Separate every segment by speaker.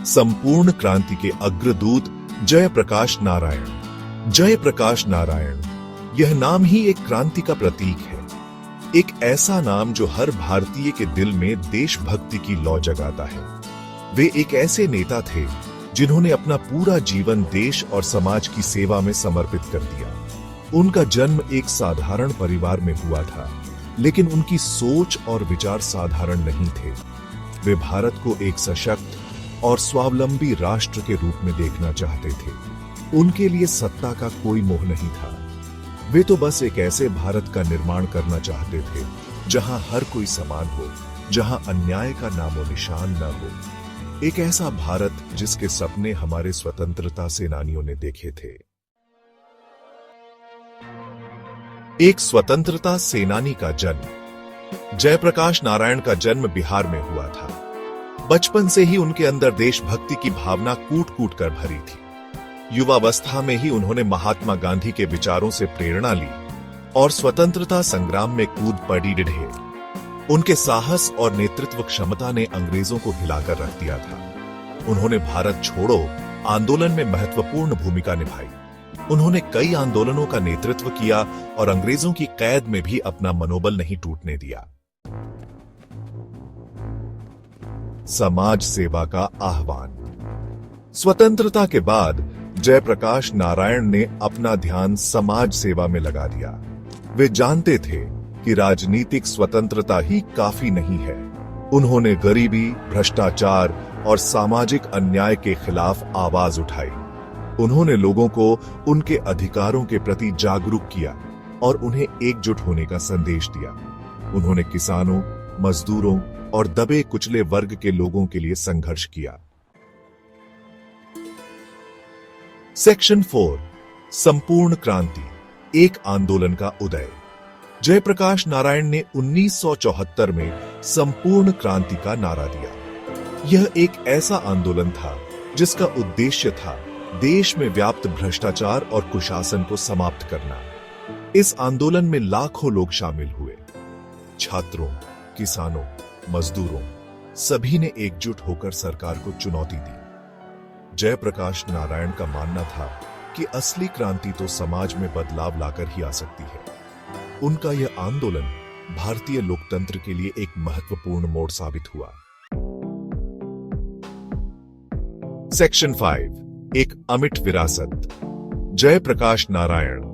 Speaker 1: संपूर्ण क्रांति के अग्रदूत जयप्रकाश नारायण। जयप्रकाश नारायण, यह नाम ही एक क्रांति का प्रतीक है। एक ऐसा नाम जो हर भारतीय के दिल में देशभक्ति की लौ जगाता है। वे एक ऐसे नेता थे जिन्होंने अपना पूरा जीवन देश और समाज की सेवा में समर्पित कर दिया। उनका जन्म एक साधारण परिवार में हुआ था, लेकिन उनकी सोच और विचार साधारण नहीं थे। वे भारत को एक सशक्त और स्वावलंबी राष्ट्र के रूप में देखना चाहते थे। उनके लिए सत्ता का कोई मोह नहीं था। वे तो बस एक ऐसे भारत का निर्माण करना चाहते थे जहां हर कोई समान हो, जहां अन्याय का नामो निशान न हो। एक ऐसा भारत जिसके सपने हमारे स्वतंत्रता सेनानियों ने देखे थे। एक स्वतंत्रता सेनानी का जन्म। जयप्रकाश नारायण का जन्म बिहार में हुआ था। बचपन से ही उनके अंदर देशभक्ति की भावना कूट-कूट कर भरी थी। युवावस्था में ही उन्होंने महात्मा गांधी के विचारों से प्रेरणा ली और स्वतंत्रता संग्राम में कूद पड़ी ढे। उनके साहस और नेतृत्व क्षमता ने अंग्रेजों को हिलाकर रख दिया था। उन्होंने भारत छोड़ो आंदोलन में महत्वपूर्ण भूमिका निभाई। उन्होंने कई आंदोलनों का नेतृत्व किया और अंग्रेजों की कैद में भी अपना मनोबल नहीं टूटने दिया। समाज सेवा का आह्वान। स्वतंत्रता के बाद जयप्रकाश नारायण ने अपना ध्यान समाज सेवा में लगा दिया। वे जानते थे कि राजनीतिक स्वतंत्रता ही काफी नहीं है। उन्होंने गरीबी, भ्रष्टाचार और सामाजिक अन्याय के खिलाफ आवाज उठाई। उन्होंने लोगों को उनके अधिकारों के प्रति जागरूक किया और उन्हें एकजुट होने का संदेश दिया। उन्होंने किसानों, मजदूरों और दबे कुचले वर्ग के लोगों के लिए संघर्ष किया। सेक्शन 4, संपूर्ण क्रांति, एक आंदोलन का उदय। जयप्रकाश नारायण ने 1974 में संपूर्ण क्रांति का नारा दिया। यह एक ऐसा आंदोलन था जिसका उद्देश्य था देश में व्याप्त भ्रष्टाचार और कुशासन को समाप्त करना। इस आंदोलन में लाखों लोग शामिल हुए। छात्रों, किसानों, मजदूरों, सभी ने एकजुट होकर सरकार को चुनौती दी। जयप्रकाश नारायण का मानना था कि असली क्रांति तो समाज में बदलाव लाकर ही आ सकती है। उनका यह आंदोलन भारतीय लोकतंत्र के लिए एक महत्वपूर्ण मोड़ साबित हुआ। सेक्शन 5, एक अमिट विरासत। जयप्रकाश नारायण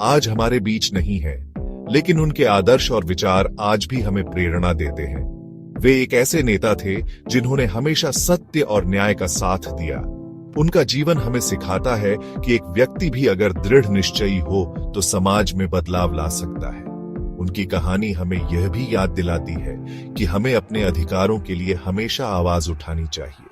Speaker 1: आज हमारे बीच नहीं है, लेकिन उनके आदर्श और विचार आज भी हमें प्रेरणा देते हैं। वे एक ऐसे नेता थे जिन्होंने हमेशा सत्य और न्याय का साथ दिया। उनका जीवन हमें सिखाता है कि एक व्यक्ति भी अगर दृढ़ निश्चयी हो तो समाज में बदलाव ला सकता है। उनकी कहानी हमें यह भी याद दिलाती है कि हमें अपने अधिकारों के लिए हमेशा आवाज उठानी चाहिए।